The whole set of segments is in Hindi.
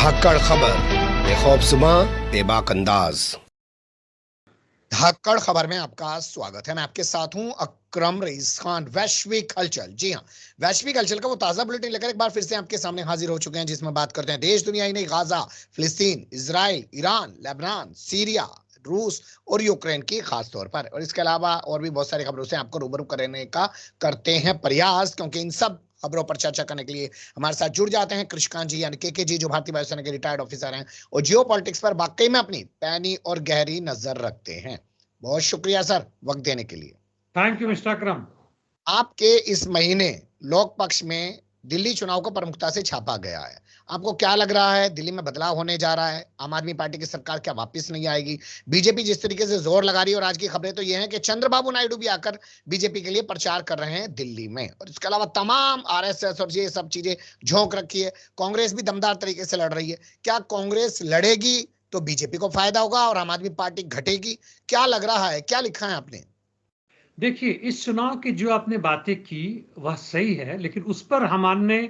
धाकड़ खबर, बेखौफजुमा बेबाक अंदाज। धाकड़ खबर में आपका स्वागत है। मैं आपके साथ हूं अकरम रईस खान। वैश्विक हलचल, जी हां, वैश्विक हलचल का वो ताजा बुलेटिन लेकर एक बार फिर से आपके सामने हाजिर हो चुके हैं, जिसमें बात करते हैं देश दुनिया ही नहीं, गाजा, फिलिस्तीन, इजराइल, ईरान, लेबनान, सीरिया, रूस और यूक्रेन की खास तौर पर, और इसके अलावा और भी बहुत सारी खबरों से आपको रूबरू करने का करते हैं प्रयास, क्योंकि इन सब खबरों पर चर्चा करने के लिए हमारे साथ जुड़ जाते हैं कृषकांत जी यानी के जी, जो भारतीय वायुसेना के रिटायर्ड ऑफिसर हैं और जियो पॉलिटिक्स पर वाकई में अपनी पैनी और गहरी नजर रखते हैं। बहुत शुक्रिया सर वक्त देने के लिए। थैंक यू मिस्टर अकरम। आपके इस महीने लोक पक्ष में दिल्ली चुनाव को प्रमुखता से छापा गया है। आपको क्या लग रहा है, दिल्ली में बदलाव होने जा रहा है? आम आदमी पार्टी की सरकार क्या वापस नहीं आएगी? बीजेपी जिस तरीके से जोर लगा रही है, और आज की खबरें तो ये हैं कि चंद्रबाबू नायडू भी आकर बीजेपी के लिए प्रचार कर रहे हैं दिल्ली में, और इसके अलावा तमाम आरएसएस और ये सब चीजें झोंक रखी है। कांग्रेस भी दमदार तरीके से लड़ रही है। क्या कांग्रेस लड़ेगी तो बीजेपी को फायदा होगा और आम आदमी पार्टी घटेगी? क्या लग रहा है, क्या लिखा है आपने? देखिए, इस चुनाव की जो आपने बातें की वह सही है, लेकिन उस पर हमने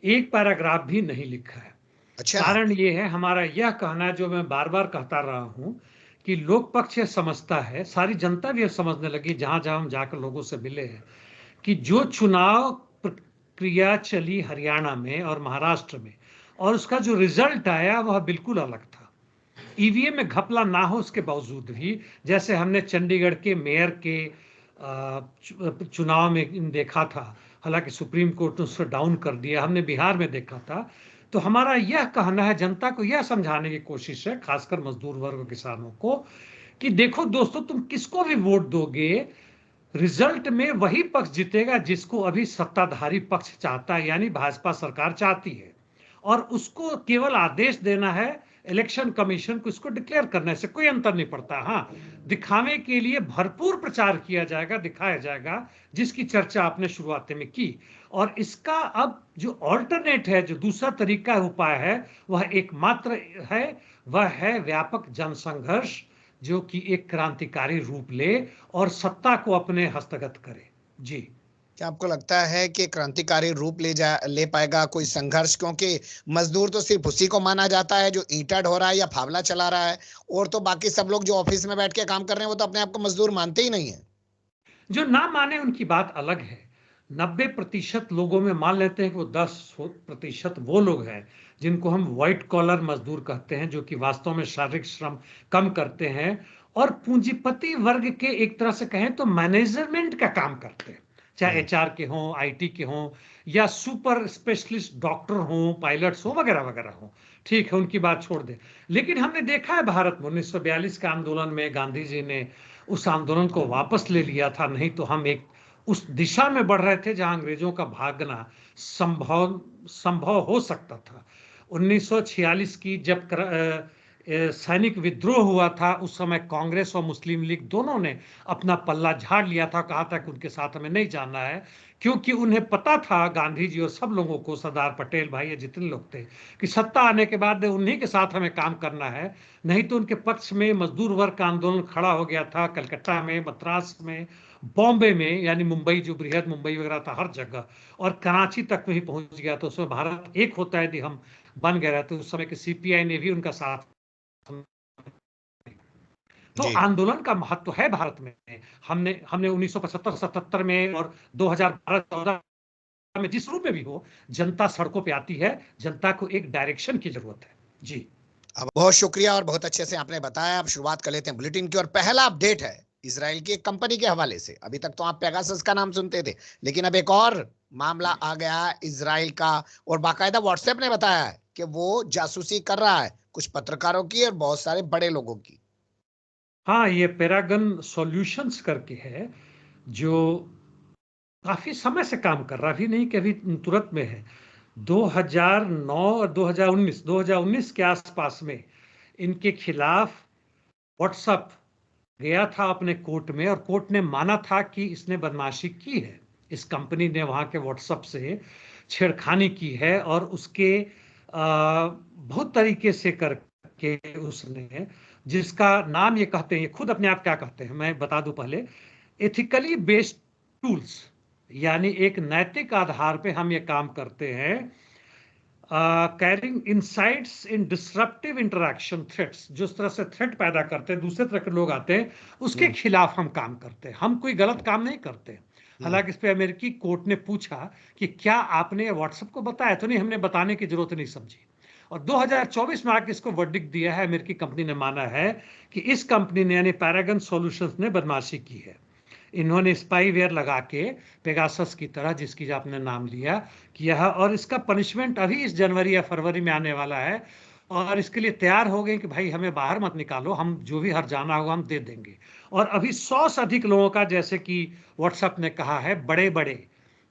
एक पैराग्राफ भी नहीं लिखा है। अच्छा। कारण ये है, हमारा यह कहना है, जो मैं बार बार कहता रहा हूं, कि लोक पक्ष यह समझता है, सारी जनता भी यह समझने लगी जहां जहां हम जाकर लोगों से मिले हैं, कि जो चुनाव प्रक्रिया चली हरियाणा में और महाराष्ट्र में, और उसका जो रिजल्ट आया वह बिल्कुल अलग था। ईवीएम में घपला ना हो उसके बावजूद भी, जैसे हमने चंडीगढ़ के मेयर के चुनाव में देखा था, हालांकि सुप्रीम कोर्ट ने उसको डाउन कर दिया, हमने बिहार में देखा था। तो हमारा यह कहना है, जनता को यह समझाने की कोशिश है, खासकर मजदूर वर्ग और किसानों को, कि देखो दोस्तों, तुम किसको भी वोट दोगे, रिजल्ट में वही पक्ष जीतेगा जिसको अभी सत्ताधारी पक्ष चाहता है, यानी भाजपा सरकार चाहती है, और उसको केवल आदेश देना है इलेक्शन कमीशन को, इसको डिक्लेयर करने से कोई अंतर नहीं पड़ता। हाँ, दिखावे के लिए भरपूर प्रचार किया जाएगा, दिखाया जाएगा, जिसकी चर्चा आपने शुरुआत में की। और इसका अब जो ऑल्टरनेट है, जो दूसरा तरीका उपाय है, वह एकमात्र है, वह है व्यापक जनसंघर्ष, जो कि एक क्रांतिकारी रूप ले और सत्ता को अपने हस्तगत करे। जी, क्या आपको लगता है कि क्रांतिकारी रूप ले पाएगा कोई संघर्ष? क्योंकि मजदूर तो सिर्फ उसी को माना जाता है जो ईंटा ढो रहा है या फावला चला रहा है, और तो बाकी सब लोग जो ऑफिस में बैठ के काम कर रहे हैं वो तो अपने आप को मजदूर मानते ही नहीं है। जो ना माने उनकी बात अलग है। 90% लोगों में मान लेते हैं कि वो 10% वो लोग हैं जिनको हम व्हाइट कॉलर मजदूर कहते हैं, जो कि वास्तव में शारीरिक श्रम कम करते हैं और पूंजीपति वर्ग के, एक तरह से कहें तो मैनेजमेंट का काम करते हैं, चाहे एचआर के हों, आईटी के हों, या सुपर स्पेशलिस्ट डॉक्टर हों, पायलट्स हों, वगैरह वगैरह हों। ठीक है, उनकी बात छोड़ दें। लेकिन हमने देखा है भारत में 1942 के आंदोलन में गांधी जी ने उस आंदोलन को वापस ले लिया था, नहीं तो हम एक उस दिशा में बढ़ रहे थे जहां अंग्रेजों का भागना संभव संभव हो सकता था। 1946 की जब सैनिक विद्रोह हुआ था, उस समय कांग्रेस और मुस्लिम लीग दोनों ने अपना पल्ला झाड़ लिया था, कहा था कि उनके साथ हमें नहीं जाना है, क्योंकि उन्हें पता था, गांधी जी और सब लोगों को, सरदार पटेल भाई या जितने लोग थे, कि सत्ता आने के बाद उन्हीं के साथ हमें काम करना है। नहीं तो उनके पक्ष में मजदूर वर्ग का आंदोलन खड़ा हो गया था, कलकत्ता में, मद्रास में, बॉम्बे में, यानी मुंबई, जो बृहद मुंबई वगैरह था, हर जगह, और कराची तक भी पहुंच गया। तो उसमें भारत एक होता है, यदि हम बन गए रहते उस समय के सीपीआई ने भी उनका साथ। तो जी। आंदोलन का महत्व है भारत में। हमने हमने 1975-77 में और 2012-14 में, जिस रूप में भी हो, जनता सड़कों पे आती है, जनता को एक डायरेक्शन की जरूरत है। जी, अब बहुत शुक्रिया और बहुत अच्छे से आपने बताया। अब शुरुआत कर लेते हैं बुलेटिन की, और पहला अपडेट है इजराइल की एक कंपनी के हवाले से। अभी तक तो आप पेगासस का नाम सुनते थे, लेकिन अब एक और मामला आ गया है इजराइल का, और बाकायदा व्हाट्सएप ने बताया है कि वो जासूसी कर रहा है कुछ पत्रकारों की और बहुत सारे बड़े लोगों की। हाँ, ये पैरागन सॉल्यूशंस करके है, जो काफी समय से काम कर रहा, भी नहीं कि अभी तुरंत में है। 2009 और 2019 के आसपास में इनके खिलाफ व्हाट्सएप गया था अपने कोर्ट में, और कोर्ट ने माना था कि इसने बदमाशी की है, इस कंपनी ने वहां के व्हाट्सएप से छेड़खानी की है, और उसके बहुत तरीके से करके उसने, जिसका नाम ये कहते हैं, ये खुद अपने आप क्या कहते हैं मैं बता दूं पहले, एथिकली बेस्ड टूल्स, यानी एक नैतिक आधार पे हम ये काम करते हैं। कैरिंग इनसाइट्स इन डिसरप्टिव इंटरैक्शन थ्रेट्स, जिस तरह से थ्रेट पैदा करते हैं, दूसरे तरह के लोग आते हैं, उसके खिलाफ हम काम करते हैं। हम कोई गलत काम नहीं करते। हालांकि इस पे अमेरिकी कोर्ट ने पूछा कि क्या आपने व्हाट्सएप को बताया, तो नहीं, हमने बताने की जरूरत नहीं समझी। और 2024 में आके इसको वर्डिक्ट दिया है, अमेरिकी कंपनी ने माना है कि इस कंपनी ने यानी पैरागन सॉल्यूशंस ने बदमाशी की है। इन्होंने स्पाईवेयर लगा के पेगासस की तरह, जिसकी आपने नाम लिया, किया है, और इसका पनिशमेंट अभी इस जनवरी या फरवरी में आने वाला है। और इसके लिए तैयार हो गए कि भाई हमें बाहर मत निकालो, हम जो भी हर जाना होगा हम दे देंगे। और अभी 100 से अधिक लोगों का, जैसे कि व्हाट्सएप ने कहा है, बड़े बड़े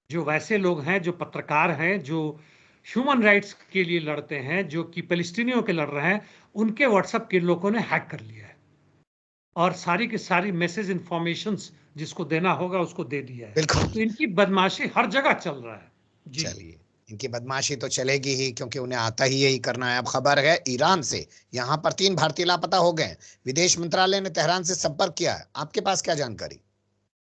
जो वैसे लोग हैं, जो पत्रकार हैं, जो ह्यूमन राइट्स के लिए लड़ते हैं, जो कि फिलिस्तीनियों के लड़ रहे हैं, उनके व्हाट्सएप के लोगों ने हैक कर लिया है और सारी की सारी मैसेज इंफॉर्मेशंस जिसको देना होगा उसको दे दिया है। बिल्कुल। तो इनकी बदमाशी हर जगह चल रहा है जी। चलिए, इनकी बदमाशी तो चलेगी ही, क्योंकि उन्हें आता ही यही करना है। अब खबर है ईरान से, यहाँ पर 3 भारतीय लापता हो गए। विदेश मंत्रालय ने तेहरान से संपर्क किया है। आपके पास क्या जानकारी?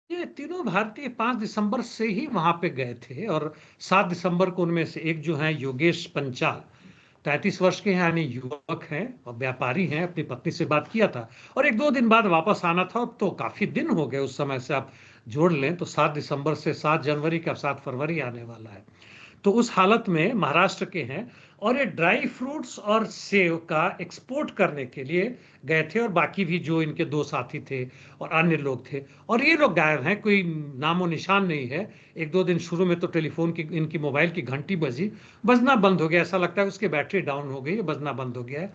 ये तीनों भारतीय 5 दिसंबर से ही वहां पे गए थे, और 7 दिसंबर को उनमें से एक जो है योगेश पंचाल, 33 वर्ष के हैं, यानी युवक हैं और व्यापारी हैं, अपनी पत्नी से बात किया था और 1-2 दिन बाद वापस आना था। अब तो काफी दिन हो गए उस समय से, आप जोड़ लें तो 7 दिसंबर से 7 जनवरी का 7 फरवरी आने वाला है। तो उस हालत में महाराष्ट्र के हैं और ये ड्राई फ्रूट्स और सेव का एक्सपोर्ट करने के लिए गए थे, और बाकी भी जो इनके 2 साथी थे और अन्य लोग थे, और ये लोग गायब हैं, कोई नामो निशान नहीं है। 1-2 दिन शुरू में तो टेलीफोन की, इनकी मोबाइल की घंटी बजी, बजना बंद हो गया, ऐसा लगता है उसकी बैटरी डाउन हो गई, बजना बंद हो गया है।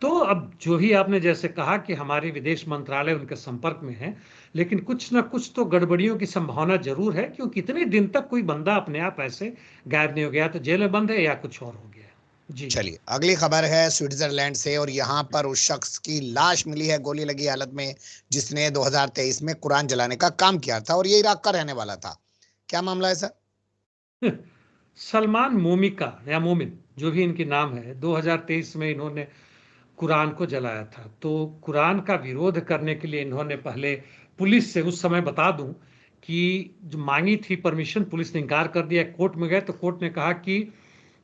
तो अब जो भी आपने जैसे कहा कि हमारी विदेश मंत्रालय उनके संपर्क में है, लेकिन कुछ ना कुछ तो गड़बड़ियों की संभावना जरूर है, क्योंकि इतने दिन तक कोई बंदा अपने आप ऐसे गायब नहीं हो गया, तो जेल में बंद है या कुछ और हो गया जी। चलिए, अगली खबर है स्विट्जरलैंड से, और यहाँ पर उस शख्स की लाश मिली है गोली लगी हालत में, जिसने 2023 में कुरान जलाने का काम किया था, और ये इराक का रहने वाला था। क्या मामला है सर? सलमान मोमिका या मोमिन, जो भी इनकी नाम है, 2023 में इन्होंने कुरान को जलाया था। तो कुरान का विरोध करने के लिए इन्होंने पहले पुलिस से, उस समय बता दूं कि जो मांगी थी परमिशन, पुलिस ने इनकार कर दिया। कोर्ट में गए तो कोर्ट ने कहा कि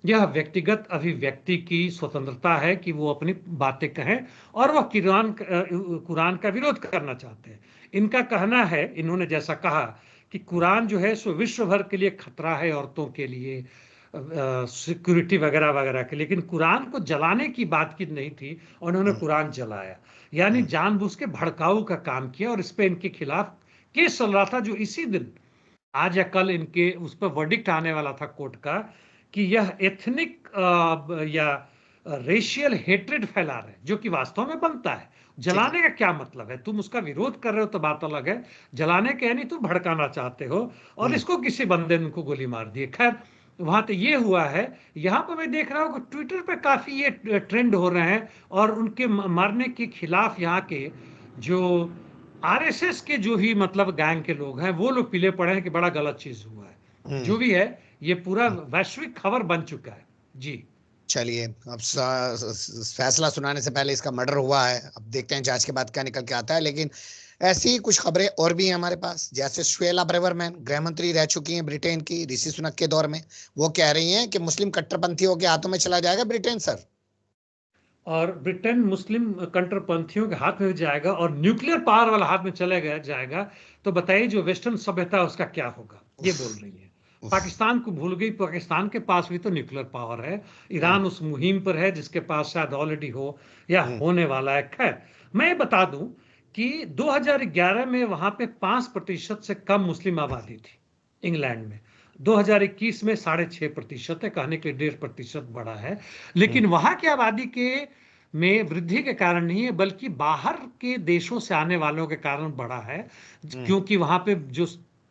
यह व्यक्तिगत अभिव्यक्ति की स्वतंत्रता है कि वो अपनी बातें कहें, और वह कुरान का विरोध करना चाहते हैं। इनका कहना है, इन्होंने जैसा कहा कि कुरान जो है सो विश्व भर के लिए खतरा है, औरतों के लिए, सिक्योरिटी वगैरह वगैरह के, लेकिन कुरान को जलाने की बात की नहीं थी, और उन्होंने कुरान जलाया, यानी जानबूझ के भड़काऊ का काम किया। और इस पे इनके खिलाफ केस चल रहा था, जो इसी दिन, आज या कल, इनके उस पर वर्डिक्ट आने वाला था कोर्ट का, कि यह एथनिक या रेशियल हेट्रेड फैला रहे, जो कि वास्तव में बनता है। जलाने का क्या मतलब है? तुम उसका विरोध कर रहे हो तो बात अलग है, जलाने के यानी तुम भड़काना चाहते हो। और इसको किसी बंदे ने उनको गोली मार दी। खैर, वहां तो ये हुआ है। यहाँ पर मैं देख रहा हूँ कि ट्विटर पे काफी ये ट्रेंड हो रहे हैं, और उनके मारने के खिलाफ यहाँ के जो आरएसएस के जो भी मतलब गैंग के लोग हैं, वो लोग पीले पड़े हैं कि बड़ा गलत चीज हुआ है। जो भी है, ये पूरा वैश्विक खबर बन चुका है जी। चलिए, अब फैसला सुनाने से पहले इसका मर्डर हुआ है, अब देखते हैं जांच के बाद क्या निकल के आता है। लेकिन ऐसी ही कुछ खबरें और भी हैं हमारे पास, जैसे सुएला ब्रेवरमैन गृह मंत्री रह चुकी हैं ब्रिटेन की ऋषि सुनक के दौर में। वो कह रही हैं कि मुस्लिम कट्टरपंथियों के हाथों में चला जाएगा ब्रिटेन सर। और ब्रिटेन मुस्लिम कट्टरपंथियों के हाथ में जाएगा और न्यूक्लियर पावर वाला हाथ में चले गया जाएगा, तो बताइए जो वेस्टर्न सभ्यता है उसका क्या होगा, ये बोल रही है। पाकिस्तान को भूल गई, पाकिस्तान के पास भी तो न्यूक्लियर पावर है। ईरान उस मुहिम पर है जिसके पास शायद ऑलरेडी हो या होने वाला है। खैर, मैं बता दूं कि 2011 में वहां पे 5% से कम मुस्लिम आबादी थी इंग्लैंड में। 2021 में 6.5% है, कहने के लिए 1.5% बढ़ा है। लेकिन वहां की आबादी के में वृद्धि के कारण नहीं है, बल्कि बाहर के देशों से आने वालों के कारण बढ़ा है। क्योंकि वहां पे जो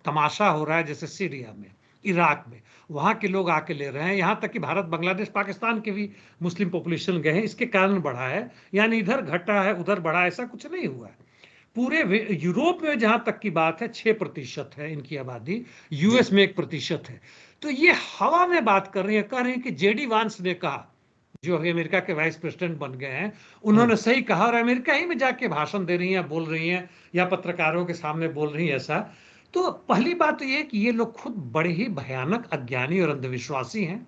तमाशा हो रहा है, जैसे सीरिया में, इराक में, वहां के लोग आके ले रहे हैं। यहां तक कि भारत, बांग्लादेश, पाकिस्तान के भी मुस्लिम पॉपुलेशन गए हैं, इसके कारण बढ़ा है। यानी इधर घटा है उधर बढ़ा, ऐसा कुछ नहीं हुआ है। पूरे यूरोप में जहां तक की बात है 6% है इनकी आबादी, यूएस में 1% है। तो ये हवा में बात कर रही है, कह रहे हैं कि जेडी वांस ने कहा, जो अभी अमेरिका के वाइस प्रेसिडेंट बन गए हैं, उन्होंने सही कहा, और अमेरिका ही में जाके भाषण दे रही हैं, बोल रही हैं, या पत्रकारों के सामने बोल रही हैं ऐसा। तो पहली बात तो ये कि ये लोग खुद बड़े ही भयानक अज्ञानी और अंधविश्वासी हैं,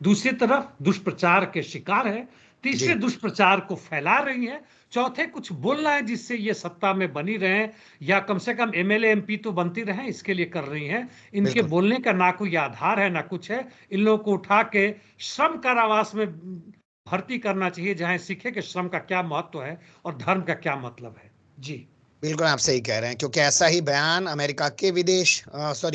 दूसरी तरफ दुष्प्रचार के शिकार है, तीसरे जी दुष्प्रचार को फैला रही है, चौथे कुछ बोलना है जिससे ये सत्ता में बनी रहे या कम से कम एमएलए एमपी तो बनती रहे, इसके लिए कर रही हैं। इनके बिल्कुल। बोलने का ना कोई आधार है ना कुछ है। इन लोगों को उठा के श्रम कारावास में भर्ती करना चाहिए, जहां सीखे कि श्रम का क्या महत्व है और धर्म का क्या मतलब है। जी बिल्कुल आप सही कह रहे हैं, क्योंकि ऐसा ही बयान अमेरिका के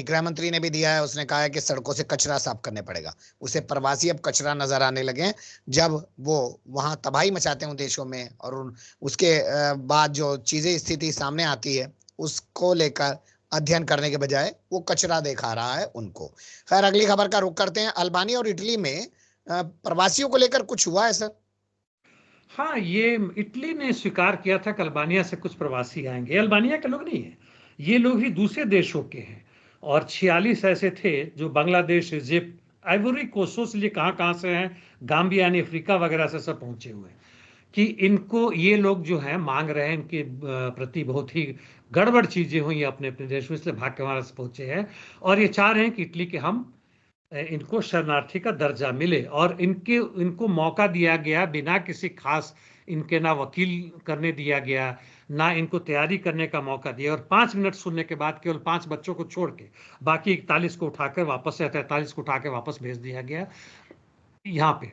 गृह मंत्री ने भी दिया है। उसने कहा है कि सड़कों से कचरा साफ करने पड़ेगा। उसे प्रवासी अब कचरा नजर आने लगे हैं जब वो वहां तबाही मचाते हैं उन देशों में, और उसके बाद जो चीजें स्थिति सामने आती है उसको लेकर अध्ययन करने के बजाय वो कचरा दिखा रहा है उनको। खैर, अगली खबर का रुख करते हैं। अल्बानिया और इटली में प्रवासियों को लेकर कुछ हुआ है सर? हाँ, ये इटली ने स्वीकार किया था कि अल्बानिया से कुछ प्रवासी आएंगे। अल्बानिया के लोग नहीं है, ये लोग ही दूसरे देशों के हैं। और 46 ऐसे थे जो बांग्लादेश, इजिप्ट, आइवरी कोस्टो से लिए कहाँ कहाँ से हैं, गाम्बिया यानी अफ्रीका वगैरह से सब पहुंचे हुए हैं। कि इनको ये लोग जो हैं मांग रहे हैं, इनके प्रति बहुत ही गड़बड़ चीजें हुई अपने अपने देश में, इसलिए भाग के हमारे से पहुंचे हैं। और ये चाह रहे हैं कि इटली के हम इनको शरणार्थी का दर्जा मिले, और इनको मौका दिया गया बिना किसी खास, इनके ना वकील करने दिया गया, ना इनको तैयारी करने का मौका दिया। और 5 मिनट सुनने के बाद केवल 5 बच्चों को छोड़ के बाकी 41 को उठाकर वापस, या 43 को उठा के वापस भेज दिया गया यहाँ पे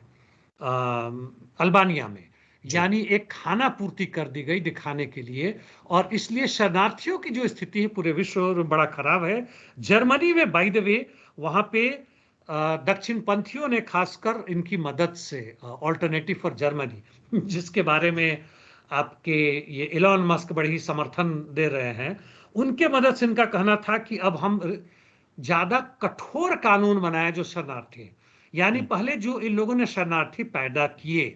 अल्बानिया में। जी यानी एक खाना पूर्ति कर दी गई दिखाने के लिए। और इसलिए शरणार्थियों की जो स्थिति है पूरे विश्व में बड़ा खराब है। जर्मनी में बाय द वे, वहां पे दक्षिण पंथियों ने खासकर इनकी मदद से, ऑल्टरनेटिव फॉर जर्मनी जिसके बारे में आपके ये इलॉन मस्क बड़े ही समर्थन दे रहे हैं, उनके मदद से इनका कहना था कि अब हम ज्यादा कठोर कानून बनाए जो शरणार्थी हैं। यानी पहले जो इन लोगों ने शरणार्थी पैदा किए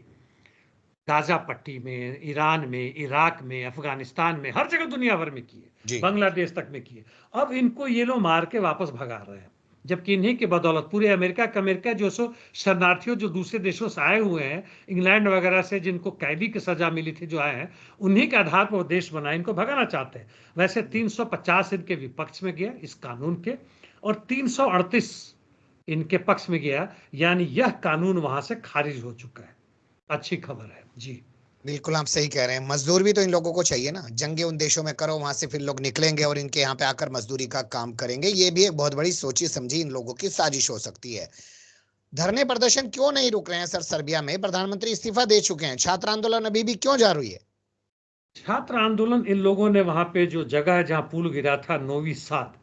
गाजा पट्टी में, ईरान में, इराक में, अफगानिस्तान में, हर जगह दुनिया भर में किए, जी बांग्लादेश तक में किए, अब इनको ये लोग मार के वापस भगा रहे हैं। जबकि इन्हीं की बदौलत पूरे अमेरिका जो सो शरणार्थियों जो दूसरे देशों से आए हुए हैं, इंग्लैंड वगैरह से, जिनको कैदी की सजा मिली थी, जो आए हैं, उन्हीं के आधार पर वो देश बनाए, इनको भगाना चाहते हैं। वैसे 350 इनके विपक्ष में गया इस कानून के, और 338 इनके पक्ष में गया। यानी यह कानून वहां से खारिज हो चुका है। अच्छी खबर है जी। बिल्कुल आप सही कह रहे हैं। मजदूर भी तो इन लोगों को चाहिए ना। जंगे उन देशों में करो, वहां से फिर लोग निकलेंगे और इनके यहाँ पे आकर मजदूरी का काम करेंगे। ये भी एक बहुत बड़ी सोची समझी इन लोगों की साजिश हो सकती है। धरने प्रदर्शन क्यों नहीं रुक रहे हैं सर? सर्बिया में प्रधानमंत्री इस्तीफा दे चुके हैं, छात्र आंदोलन अभी भी क्यों जारी है? छात्र आंदोलन, इन लोगों ने वहां पे जो जगह है जहां पुल गिरा था, नोवी साद,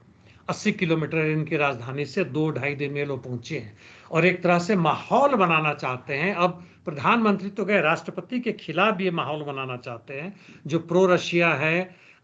80 किलोमीटर इनकी राजधानी से, 2-2.5 दिन में लोग पहुंचे हैं और एक तरह से माहौल बनाना चाहते हैं। अब प्रधानमंत्री तो गए, राष्ट्रपति के खिलाफ भी ये माहौल बनाना चाहते हैं, जो प्रो रशिया है,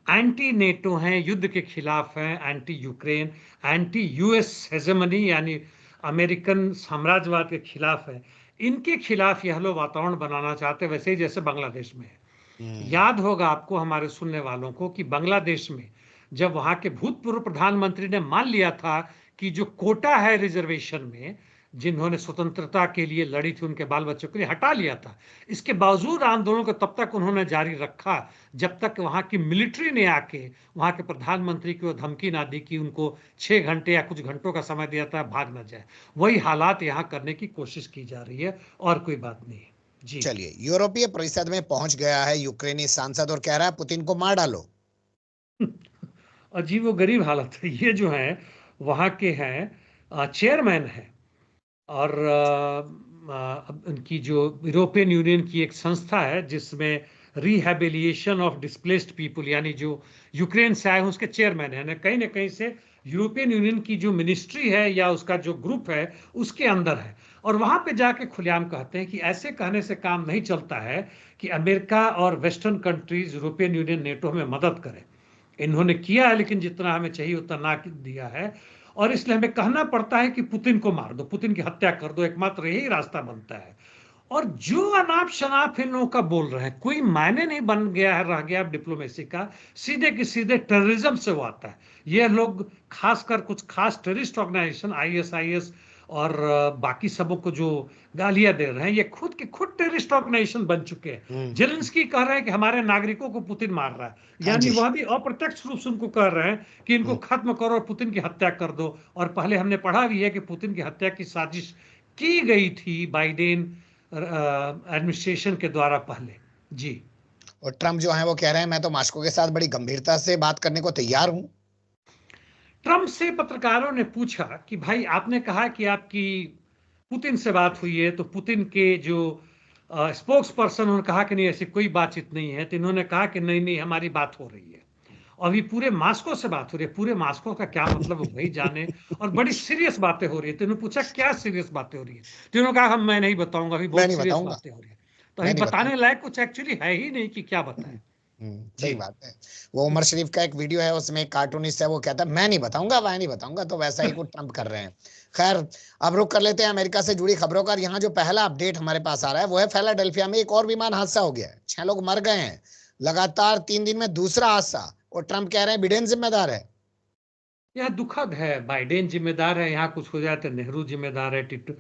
एंटी नेटो हैं, युद्ध के खिलाफ हैं, anti Ukraine, anti US hegemony यानी अमेरिकन साम्राज्यवाद के खिलाफ है। इनके खिलाफ यह लोग वातावरण बनाना चाहते हैं, वैसे ही जैसे बांग्लादेश में है। याद होगा आपको, हमारे सुनने वालों को, कि बांग्लादेश में जब वहां के भूतपूर्व प्रधानमंत्री ने मान लिया था कि जो कोटा है रिजर्वेशन में, जिन्होंने स्वतंत्रता के लिए लड़ी थी उनके बाल बच्चों के लिए, हटा लिया था। इसके बावजूद आंदोलन को तब तक उन्होंने जारी रखा जब तक वहां की मिलिट्री ने आके वहां के प्रधानमंत्री को धमकी ना दी कि उनको 6 घंटे या कुछ घंटों का समय दिया था, भाग ना जाए। वही हालात यहां करने की कोशिश की जा रही है, और कोई बात नहीं है जी। चलिए, यूरोपीय परिषद में पहुंच गया है यूक्रेनी सांसद और कह रहा है पुतिन को मार डालो। अजीब व गरीब हालत है। ये जो है वहाँ के हैं, चेयरमैन है, और उनकी जो यूरोपियन यूनियन की एक संस्था है जिसमें रिहैबिलिएशन ऑफ डिस्प्लेस्ड पीपल, यानी जो यूक्रेन से आए हैं, उसके चेयरमैन है। ना कहीं से यूरोपियन यूनियन की जो मिनिस्ट्री है या उसका जो ग्रुप है उसके अंदर है। और वहां पे जाके खुलेआम कहते हैं कि ऐसे कहने से काम नहीं चलता है कि अमेरिका और western countries, European union, NATO हमें मदद करे। इन्होंने किया है लेकिन जितना हमें चाहिए उतना ना दिया है, और इसलिए हमें कहना पड़ता है कि पुतिन को मार दो, पुतिन की हत्या कर दो, एकमात्र यही रास्ता बनता है। और जो अनाप शनाप इन लोगों का बोल रहे हैं, कोई मायने नहीं बन गया है, रह गया डिप्लोमेसी का, सीधे के सीधे टेररिज्म से वो आता है। ये लोग खासकर कुछ खास टेररिस्ट ऑर्गेनाइजेशन, आईएसआईएस और बाकी सबों को जो गालियां दे रहे हैं, ये खुद के खुद टेररिस्ट ऑर्गेनाइजेशन बन चुके हैं। जेलेंस्की कह रहे हैं कि हमारे नागरिकों को पुतिन मार रहा है, हाँ यानी जी। वह भी अप्रत्यक्ष रूप से उनको कह रहे हैं कि इनको खत्म करो और पुतिन की हत्या कर दो। और पहले हमने पढ़ा भी है कि पुतिन की हत्या की साजिश की गई थी बाइडेन एडमिनिस्ट्रेशन के द्वारा पहले। जी। और ट्रम्प जो है वो कह रहे हैं मैं तो मास्को के साथ बड़ी गंभीरता से बात करने को तैयार हूं। ट्रम्प से पत्रकारों ने पूछा कि भाई आपने कहा कि आपकी पुतिन से बात हुई है, तो पुतिन के जो स्पोक्स पर्सन उन्होंने कहा कि नहीं ऐसी कोई बातचीत नहीं है। तो इन्होंने कहा कि नहीं नहीं हमारी बात हो रही है, अभी पूरे मास्को से बात हो रही है। पूरे मास्को का क्या मतलब वही जाने, और बड़ी सीरियस बातें हो रही है। तो इन्होंने पूछा क्या सीरियस बातें हो रही है, तो इन्होंने कहा हम मैं नहीं बताऊंगा, अभी मैं बहुत नहीं सीरियस बताऊंगा। बातें हो रही है। तो अभी मैं नहीं बताने बताऊंगा। लायक कुछ एक्चुअली है ही नहीं कि क्या बताएं। सही जी। बात है। वो उमर शरीफ का एक वीडियो है, उसमें एक कार्टूनिस्ट है, वो कहता है मैं नहीं बताऊंगा, मैं नहीं बताऊंगा। तो वैसा ही कुछ ट्रम्प कर रहे हैं। खैर, अब रुक कर लेते हैं अमेरिका से जुड़ी खबरों का। यहाँ जो पहला अपडेट हमारे पास आ रहा है वो है फिलाडेल्फिया में एक और विमान हादसा हो गया है, 6 लोग मर गए हैं। लगातार 3 दिन में दूसरा हादसा, और ट्रम्प कह रहे हैं बिडेन जिम्मेदार है। यह दुखद है, बाइडेन जिम्मेदार है, यहाँ कुछ हो जाए तो नेहरू जिम्मेदार है, टिट्टू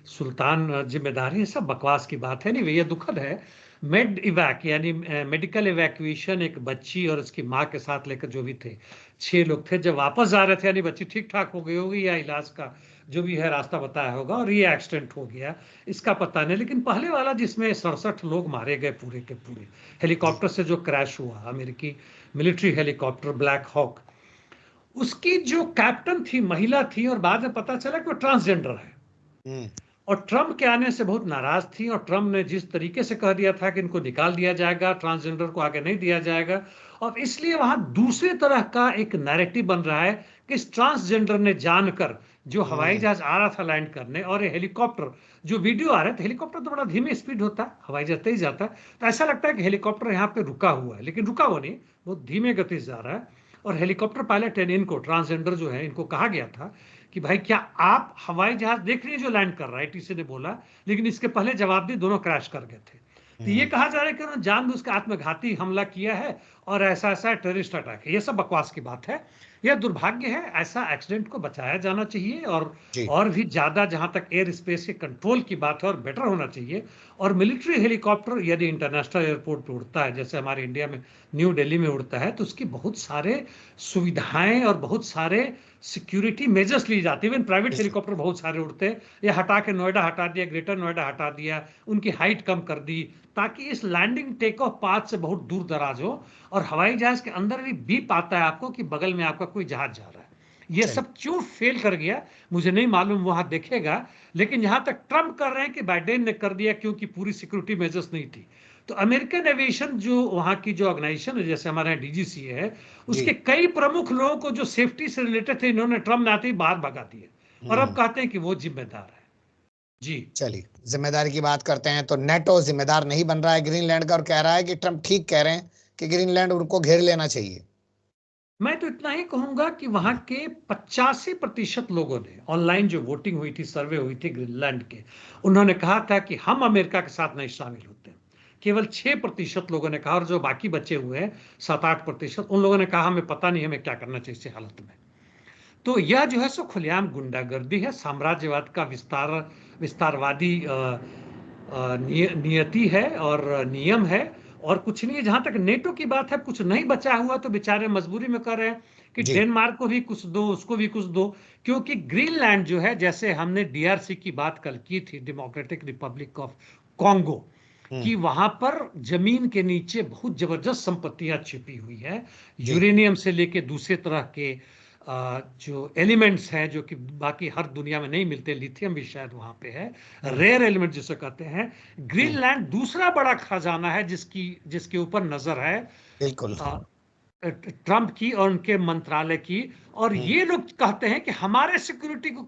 सुल्तान जिम्मेदार है। ये सब बकवास की बात है। नहीं, ये दुखद है। मेड इवैक यानी मेडिकल इवैक्यूएशन, एक बच्ची और उसकी माँ के साथ लेकर जो भी थे 6 लोग थे, जब वापस जा रहे थे, यानी बच्ची ठीक ठाक हो गई होगी या इलाज का जो भी है रास्ता बताया होगा, और ये एक्सीडेंट हो गया, इसका पता नहीं। लेकिन पहले वाला जिसमें 67 लोग मारे गए पूरे के पूरे, जी। हेलीकॉप्टर से जो क्रैश हुआ, अमेरिकी मिलिट्री हेलीकॉप्टर ब्लैक हॉक, उसकी जो कैप्टन थी महिला थी, और बाद में पता चला कि वो ट्रांसजेंडर है। हम्म। और ट्रम्प के आने से बहुत नाराज थी, और ट्रम्प ने जिस तरीके से कह दिया था कि इनको निकाल दिया जाएगा, ट्रांसजेंडर को आगे नहीं दिया जाएगा, और इसलिए वहां दूसरी तरह का एक नैरेटिव बन रहा है कि इस ट्रांसजेंडर ने जानकर, जो हवाई हम्म। जहाज आ रहा था लैंड करने, और ये हेलीकॉप्टर जो वीडियो आ रहा है, तो हेलीकॉप्टर तो बड़ा धीमे स्पीड होता है, हवाई जहाज तेज जाता है, तो ऐसा लगता है कि हेलीकॉप्टर यहाँ पे रुका हुआ है, लेकिन रुका वो नहीं, बहुत धीमे गति से जा रहा है। और हेलीकॉप्टर पायलट है, इनको ट्रांसजेंडर जो है, इनको कहा गया था कि भाई क्या आप हवाई जहाज देख रही है जो लैंड कर रहा है, टीसी ने बोला, लेकिन इसके पहले जवाब दी दोनों क्रैश कर गए थे। तो ये हम्म। कहा जा रहा है कि उन्होंने जानबूझ के आत्मघाती हमला किया है, और ऐसा ऐसा टेररिस्ट अटैक है। ये सब बकवास की बात है, यह दुर्भाग्य है। ऐसा एक्सीडेंट को बचाया जाना चाहिए, जी। और भी ज्यादा जहां तक एयर स्पेस के कंट्रोल की बात है, और बेटर होना चाहिए। और मिलिट्री हेलीकॉप्टर यदि इंटरनेशनल एयरपोर्ट पर उड़ता है, जैसे हमारे इंडिया में न्यू दिल्ली में उड़ता है, तो उसकी बहुत सारे सुविधाएं और बहुत सारे सिक्योरिटी मेजर्स ली जाती है। इवन प्राइवेट जी। हेलीकॉप्टर बहुत सारे उड़ते हैं, ये हटा के नोएडा हटा दिया, ग्रेटर नोएडा हटा दिया, उनकी हाइट कम कर दी, ताकि इस लैंडिंग टेक ऑफ पाथ से बहुत दूर दराज हो, और हवाई जहाज के अंदर भी बीप आता है आपको कि बगल में आपका कोई जहाज जा रहा है। ये चलिए। सब क्यों फेल कर गया मुझे नहीं मालूम, वहां देखेगा। लेकिन यहां तक ट्रम्प कर रहे हैं कि बाइडेन ने कर दिया क्योंकि पूरी सिक्योरिटी मेजर्स नहीं थी। तो अमेरिकन एविएशन जो वहां की जो ऑर्गेनाइजेशन है, जैसे हमारे यहाँ डीजीसी है, जी। उसके कई प्रमुख लोगों को जो सेफ्टी से रिलेटेड थे, इन्होंने ट्रम्प ने आते ही बाहर भगा दिए, और अब हम्म। कहते हैं कि वो जिम्मेदार है। जी। चलिए, जिम्मेदारी की बात करते हैं तो नेटो जिम्मेदार नहीं बन रहा है ग्रीनलैंड का, और कह रहा है कि ट्रम्प ठीक कह रहे हैं कि ग्रीनलैंड उनको घेर लेना चाहिए। मैं तो इतना ही कहूंगा कि वहां के 85% लोगों ने, ऑनलाइन जो वोटिंग हुई थी, सर्वे हुई थी ग्रीनलैंड के, उन्होंने कहा था कि हम अमेरिका के साथ नहीं शामिल होते। केवल 6% लोगों ने कहा, और जो बाकी बचे हुए हैं 7-8%, उन लोगों ने कहा हमें पता नहीं हमें क्या करना चाहिए इस हालत में। तो यह जो है सो खुलेआम गुंडागर्दी है, साम्राज्यवाद का विस्तारवादी नियति है और नियम है, और कुछ नहीं है। जहां तक नेटो की बात है, कुछ नहीं बचा हुआ तो बेचारे मजबूरी में कर रहे हैं कि जी। डेनमार्क को भी कुछ दो, उसको भी कुछ दो, क्योंकि ग्रीनलैंड जो है, जैसे हमने डीआरसी की बात कल की थी, डेमोक्रेटिक रिपब्लिक ऑफ कॉन्गो, हम्म। कि वहां पर जमीन के नीचे बहुत जबरदस्त संपत्तियां छिपी हुई है, जी। यूरेनियम से लेके दूसरे तरह के जो एलिमेंट्स हैं जो कि बाकी हर दुनिया में नहीं मिलते, लिथियम भी शायद वहां पे है, हम्म। रेयर एलिमेंट जिसे कहते हैं। हम्म। ग्रीनलैंड दूसरा बड़ा खजाना है जिसके ऊपर नजर है बिल्कुल। ट्रंप की और उनके मंत्रालय की। और हम्म। ये लोग कहते हैं कि हमारे सिक्योरिटी को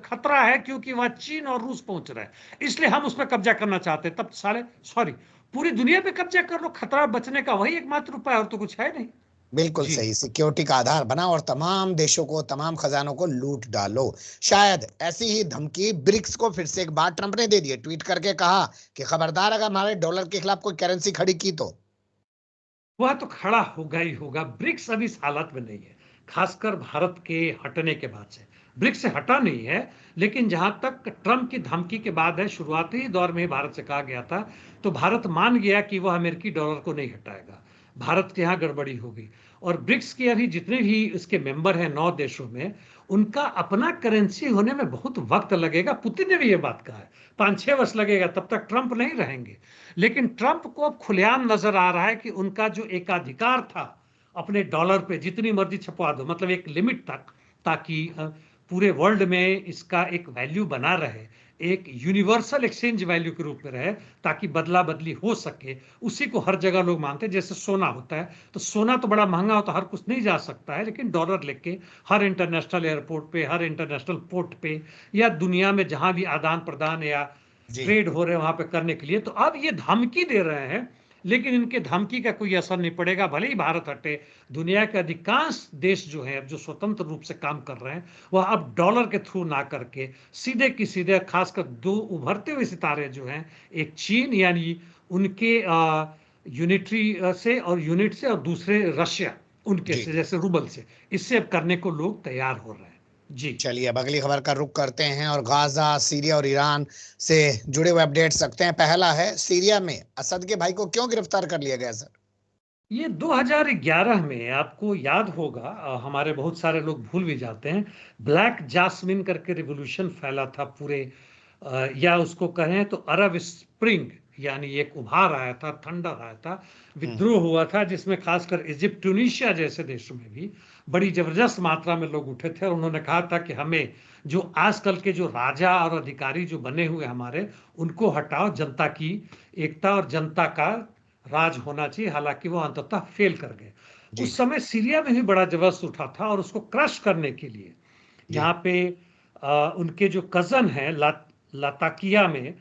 खतरा है, क्योंकि वहां चीन और रूस पहुंच रहा है, इसलिए हम उस पर कब्जा करना चाहते हैं। तब साले सॉरी, पूरी दुनिया पे कब्जा कर लो, खतरा बचने का वही एकमात्र उपाय, और तो कुछ है नहीं। बिल्कुल जी। सही, सिक्योरिटी का आधार बना और तमाम देशों को, तमाम खजानों को लूट डालो। शायद ऐसी ही धमकी ब्रिक्स को फिर से एक बार ट्रंप ने दे दी, ट्वीट करके कहा कि खबरदार अगर हमारे डॉलर के खिलाफ कोई करेंसी खड़ी की तो। वह तो खड़ा होगा ही होगा। ब्रिक्स अभी इस हालत में नहीं है, खासकर भारत के हटने के बाद से। ब्रिक्स से हटा नहीं है, लेकिन जहां तक ट्रंप की धमकी के बाद है, शुरुआती दौर में ही भारत से कहा गया था, तो भारत मान गया कि वह अमेरिकी डॉलर को नहीं हटाएगा। भारत के यहाँ गड़बड़ी होगी। और ब्रिक्स के अभी जितने भी इसके मेंबर हैं 9 देशों में, उनका अपना करेंसी होने में बहुत वक्त लगेगा। पुतिन ने भी ये बात कहा है, 5-6 वर्ष लगेगा, तब तक ट्रंप नहीं रहेंगे। लेकिन ट्रंप को अब खुलेआम नजर आ रहा है कि उनका जो एकाधिकार था अपने डॉलर पे, जितनी मर्जी छपवा दो, मतलब एक लिमिट तक, ताकि पूरे वर्ल्ड में इसका एक वैल्यू बना रहे, एक यूनिवर्सल एक्सचेंज वैल्यू के रूप में रहे, ताकि बदला बदली हो सके। उसी को हर जगह लोग मानते हैं। जैसे सोना होता है, तो सोना तो बड़ा महंगा होता है, हर कुछ नहीं जा सकता है, लेकिन डॉलर लेके हर इंटरनेशनल एयरपोर्ट पे, हर इंटरनेशनल पोर्ट पे, या दुनिया में जहां भी आदान प्रदान या जी ट्रेड हो रहे हैं वहां पे करने के लिए। तो अब ये धमकी दे रहे हैं, लेकिन इनके धमकी का कोई असर नहीं पड़ेगा, भले ही भारत हटे। दुनिया के अधिकांश देश जो हैं, अब जो स्वतंत्र रूप से काम कर रहे हैं, वह अब डॉलर के थ्रू ना करके सीधे की सीधे, खासकर दो उभरते हुए सितारे जो हैं, एक चीन यानी उनके यूनिटरी से और यूनिट से, और दूसरे रशिया उनके जी। से, जैसे रूबल से, इससे अब करने को लोग तैयार हो रहे हैं। जी चलिए अब अगली खबर का रुख करते हैं और गाजा, सीरिया और ईरान से जुड़े हुए अपडेट्स रखते हैं। पहला है, सीरिया में असद के भाई को क्यों गिरफ्तार कर लिया गया सर? ये 2011 में, आपको याद होगा, हमारे बहुत सारे लोग भूल भी जाते हैं, ब्लैक जास्मिन करके रिवॉल्यूशन फैला था पूरे, या उसको कहें तो अरब स्प्रिंग, यानी एक उभार आया था, थंडर आया था, विद्रोह हुआ था, जिसमें खासकर इजिप्ट, ट्यूनीशिया जैसे देशों में भी बड़ी जबरदस्त मात्रा में लोग उठे थे। और उन्होंने कहा था कि हमें जो आजकल के जो राजा और अधिकारी जो बने हुए हमारे, उनको हटाओ, जनता की एकता और जनता का राज होना चाहिए। हालांकि वो अंततः फेल कर गए। जी उस समय सीरिया में भी बड़ा जबरदस्त उठा था, और उसको क्रश करने के लिए जी यहाँ पे उनके जो कजन हैं लाताकिया में,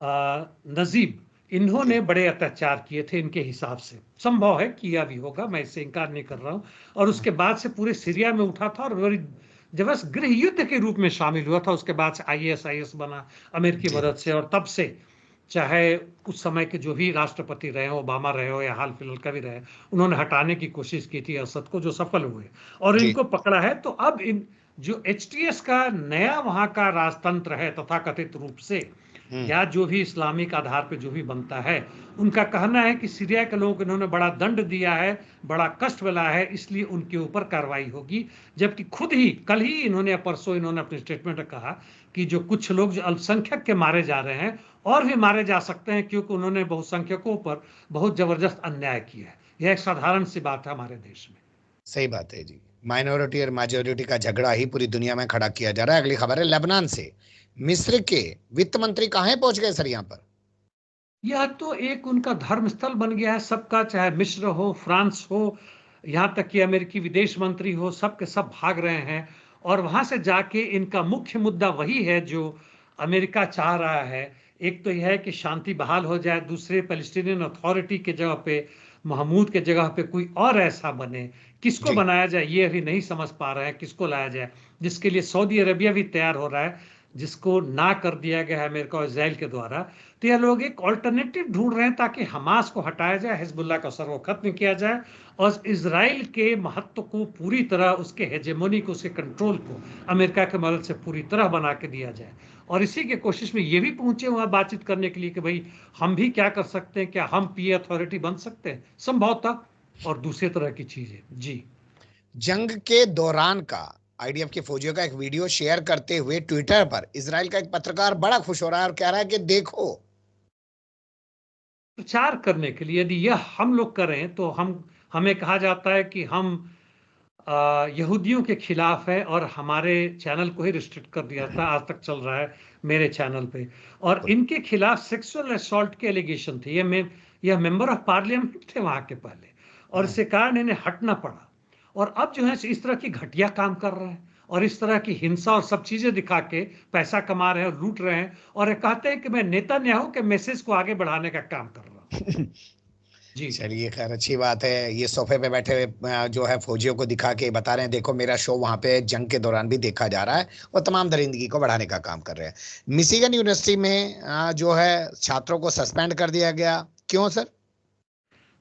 नजीब, जी इन्होंने बड़े अत्याचार किए थे इनके हिसाब से। संभव है किया भी होगा, मैं इससे इनकार नहीं कर रहा हूं। और उसके बाद से पूरे सीरिया में उठा था, और बड़ी जबरदस्त गृह युद्ध के रूप में शामिल हुआ था। उसके बाद से आईएसआईएस बना अमेरिकी जी मदद से, और तब से चाहे उस समय के जो भी राष्ट्रपति रहे हो, ओबामा रहे हो या हाल फिलहाल का भी रहे, उन्होंने हटाने की कोशिश की थी असद को, जो सफल हुए और जी इनको पकड़ा है। तो अब इन जो एचटीएस का नया वहां का राजतंत्र है तथाकथित रूप से, हम्म या जो भी इस्लामिक आधार पे जो भी बनता है, उनका कहना है कि सीरिया के लोगों को इन्होंने बड़ा दंड दिया है, बड़ा कष्ट मिला है, इसलिए उनके ऊपर कार्रवाई होगी। जबकि खुद ही कल ही इन्होंने, परसों इन्होंने अपने स्टेटमेंट में कहा कि जो कुछ लोग जो अल्पसंख्यक के मारे जा रहे हैं, और भी मारे जा सकते हैं, क्योंकि उन्होंने बहुसंख्यकों पर बहुत जबरदस्त अन्याय किया है। यह एक साधारण सी बात है हमारे देश में। सही बात है जी। माइनॉरिटी और मेजोरिटी का झगड़ा ही पूरी दुनिया में खड़ा किया जा रहा है। अगली खबर है लेबनान से, मिस्र के वित्त मंत्री कहाँ पहुंच गए सर यहाँ पर? यह तो एक उनका धर्म स्थल बन गया है सबका, चाहे मिस्र हो, फ्रांस हो, यहाँ तक कि अमेरिकी विदेश मंत्री हो, सब के सब भाग रहे हैं। और वहां से जाके इनका मुख्य मुद्दा वही है जो अमेरिका चाह रहा है। एक तो यह है कि शांति बहाल हो जाए, दूसरे पैलेस्टीनियन अथॉरिटी के जगह पे, महमूद के जगह पे कोई और ऐसा बने। किसको जी बनाया जाए ये अभी नहीं समझ पा रहे हैं, किसको लाया जाए, जिसके लिए सऊदी अरबिया भी तैयार हो रहा है, जिसको ना कर दिया गया है अमेरिका और इजराइल के द्वारा। तो यह लोग एक ऑल्टरनेटिव ढूंढ रहे हैं, ताकि हमास को हटाया जाए, हिजबुल्लाह का सर को खत्म किया जाए, और इसराइल के महत्व को पूरी तरह, उसके हेजेमोनी को, उसके कंट्रोल को अमेरिका के मदद से पूरी तरह बना के दिया जाए। और इसी के कोशिश में ये भी पहुंचे हुआ बातचीत करने के लिए कि भाई हम भी क्या कर सकते हैं, क्या हम पीए अथॉरिटी बन सकते हैं संभवतः, और दूसरे तरह की चीजें। जी जंग के दौरान का आईडीएफ के फौजियों का एक वीडियो शेयर करते हुए ट्विटर पर इजराइल का एक पत्रकार बड़ा खुश हो रहा है और कह रहा है कि देखो। प्रचार करने के लिए यदि यह हम लोग करें, तो हमें कहा जाता है कि हम यहूदियों के खिलाफ है, और हमारे चैनल को ही रिस्ट्रिक्ट कर दिया था, आज तक चल रहा है मेरे चैनल पे। और इनके खिलाफ सेक्सुअल असॉल्ट के एलिगेशन थे। यह मेंबर ऑफ पार्लियामेंट थे वहां के पहले, और इसके कारण इन्हें हटना पड़ा। और अब जो है इस तरह की घटिया काम कर रहे हैं, और इस तरह की हिंसा और सब चीजें दिखा के पैसा कमा रहे हैं और लूट रहे हैं, और ये कहते हैं कि मैं नेतन्याहू के मैसेज को आगे बढ़ाने का काम कर रहा हूं। जी चलिए खैर, अच्छी बात है। ये सोफे पे बैठे हुए जो है फौजियों को दिखा के बता रहे हैं देखो मेरा शो वहां पे जंग के दौरान भी देखा जा रहा है, और तमाम दरिंदगी को बढ़ाने का काम कर रहे हैं। मिशिगन यूनिवर्सिटी में जो है छात्रों को सस्पेंड कर दिया गया, क्यों सर?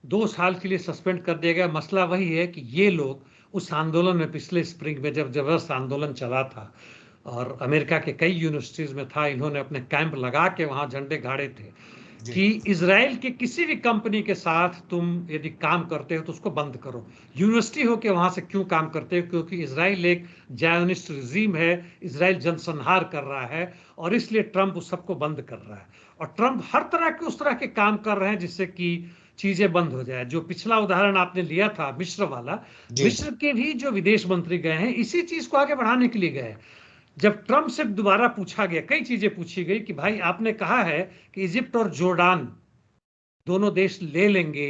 2 साल के लिए सस्पेंड कर दिया गया। मसला वही है कि ये लोग उस आंदोलन में, पिछले स्प्रिंग में जब जबरदस्त आंदोलन चला था, और अमेरिका के कई यूनिवर्सिटीज में था, इन्होंने अपने कैंप लगा के वहां झंडे गाड़े थे, कि इजराइल के किसी भी कंपनी के साथ तुम यदि काम करते हो तो उसको बंद करो। यूनिवर्सिटी हो के वहां से क्यों काम करते हो? क्योंकि इजराइल एक जायोनिस्ट रिजीम है, इजराइल जनसंहार कर रहा है और इसलिए ट्रंप उस सबको बंद कर रहा है। और ट्रंप हर तरह के उस तरह के काम कर रहे हैं जिससे कि चीजें बंद हो जाए। जो पिछला उदाहरण आपने लिया था मिस्र वाला, मिस्र के भी जो विदेश मंत्री गए हैं इसी चीज को आगे बढ़ाने के लिए गए। जब ट्रंप से दोबारा पूछा गया, कई चीजें पूछी गई कि भाई आपने कहा है कि इजिप्ट और जॉर्डान दोनों देश ले लेंगे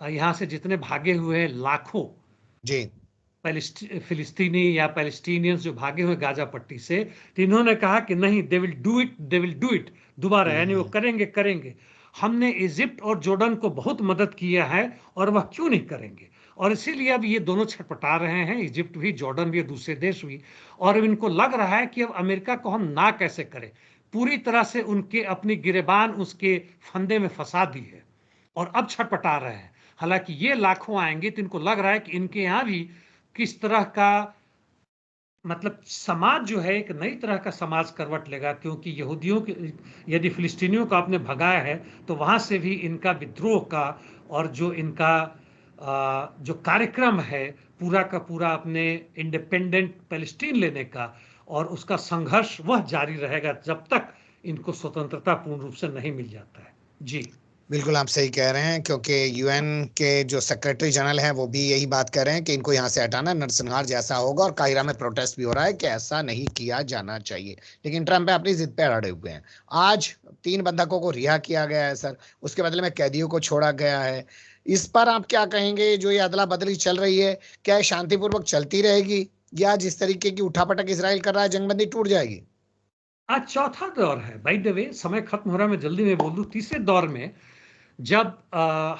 यहां से जितने भागे हुए हैं लाखों जी फिलिस्तीनी या पैलेस्टीनियंस जो भागे हुए गाजा पट्टी से, तो इन्होंने कहा कि नहीं, दे विल डू इट दोबारा, यानी वो करेंगे। हमने इजिप्ट और जॉर्डन को बहुत मदद किया है और वह क्यों नहीं करेंगे? और इसीलिए अब ये दोनों छटपटा रहे हैं, इजिप्ट भी, जॉर्डन भी, दूसरे देश भी। और अब इनको लग रहा है कि अब अमेरिका को हम ना कैसे करें। पूरी तरह से उनके अपनी गिरेबान उसके फंदे में फंसा दी है और अब छटपटा रहे हैं। हालांकि ये लाखों आएंगे तो इनको लग रहा है कि इनके यहां भी किस तरह का मतलब समाज जो है एक नई तरह का समाज करवट लेगा। क्योंकि यहूदियों के, यदि फिलिस्तीनियों को आपने भगाया है तो वहां से भी इनका विद्रोह का और जो इनका जो कार्यक्रम है पूरा का पूरा अपने इंडिपेंडेंट पैलेस्टीन लेने का और उसका संघर्ष वह जारी रहेगा जब तक इनको स्वतंत्रता पूर्ण रूप से नहीं मिल जाता है। जी बिल्कुल आप सही कह रहे हैं, क्योंकि यूएन के जो सेक्रेटरी जनरल हैं वो भी यही बात कर रहे हैं कि इनको यहाँ से हटाना नरसंहार जैसा होगा, और काहिरा में प्रोटेस्ट भी हो रहा है कि ऐसा नहीं किया जाना चाहिए। लेकिन ट्रंप अपनी जिद पे अड़े हुए हैं। आज 3 बंधकों को रिहा किया गया है सर, उसके बदले में कैदियों को छोड़ा गया है। इस पर आप क्या कहेंगे? जो ये अदला बदली चल रही है, क्या शांतिपूर्वक चलती रहेगी या जिस तरीके की उठापटक इसराइल कर रहा है जंगबंदी टूट जाएगी? आज चौथा दौर है, बाय द वे समय खत्म हो रहा है, मैं जल्दी में बोल दूं। तीसरे दौर में जब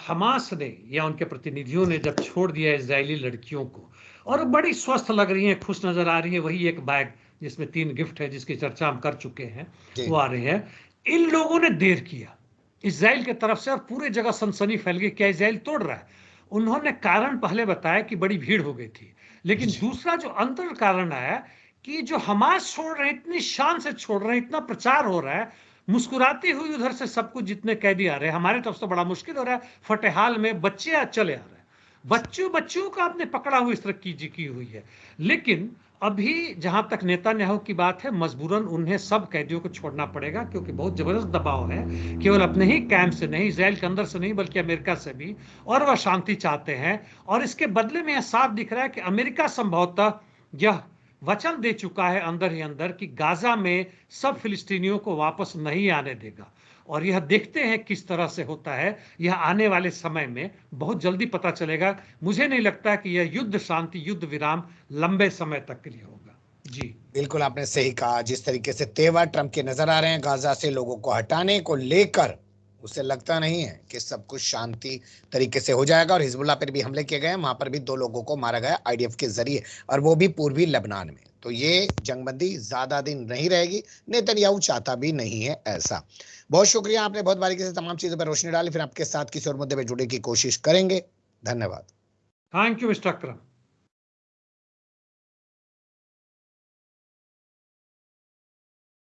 हमास ने या उनके प्रतिनिधियों ने जब छोड़ दिया इजरायली लड़कियों को और बड़ी स्वस्थ लग रही हैं, खुश नजर आ रही है, वही एक बैग जिसमें 3 गिफ्ट है जिसकी चर्चा हम कर चुके हैं वो आ रहे हैं। इन लोगों ने देर किया इजराइल की तरफ से और पूरे जगह सनसनी फैल गई, क्या इजराइल तोड़ रहा है? उन्होंने कारण पहले बताया कि बड़ी भीड़ हो गई थी, लेकिन दूसरा जो अंतर कारण आया कि जो हमास छोड़ रहे हैं, इतनी शान से छोड़ रहे हैं, इतना प्रचार हो रहा है, मुस्कुराती हुई उधर से सब कुछ, जितने कैदी आ रहे हैं, हमारे तरफ से बड़ा मुश्किल हो रहा है। फतेहाल में बच्चे चले आ रहे हैं, बच्चों का आपने पकड़ा हुई इस तरह की हुई है। लेकिन अभी जहां तक नेतान्याहू की बात है, मजबूरन उन्हें सब कैदियों को छोड़ना पड़ेगा क्योंकि बहुत जबरदस्त दबाव है, केवल अपने ही कैंप से नहीं, इजराइल के अंदर से नहीं, बल्कि अमेरिका से भी, और वह शांति चाहते हैं। और इसके बदले में यह साफ दिख रहा है कि अमेरिका संभवतः यह वचन दे चुका है अंदर ही अंदर कि गाजा में सब फिलिस्तीनियों को वापस नहीं आने देगा। और यह देखते हैं किस तरह से होता है, यह आने वाले समय में बहुत जल्दी पता चलेगा। मुझे नहीं लगता कि यह युद्ध शांति, युद्ध विराम लंबे समय तक के लिए होगा। जी बिल्कुल आपने सही कहा। जिस तरीके से तेवर ट्रंप के नजर आ रहे हैं गाजा से लोगों को हटाने को लेकर, उसे लगता नहीं है कि सब कुछ शांति तरीके से हो जाएगा। और हिजबुल्ला पर भी हमले किए गए, वहां पर भी 2 लोगों को मारा गया आईडीएफ के जरिए, और वो भी पूर्वी लेबनान में। तो ये जंगबंदी ज्यादा दिन नहीं रहेगी, नेतन्याहू चाहता भी नहीं है ऐसा। बहुत शुक्रिया, आपने बहुत बारीकी से तमाम चीजों पर रोशनी डाली। फिर आपके साथ किसी और मुद्दे पर जुड़ने की कोशिश करेंगे। धन्यवाद। Thank you mister Akram.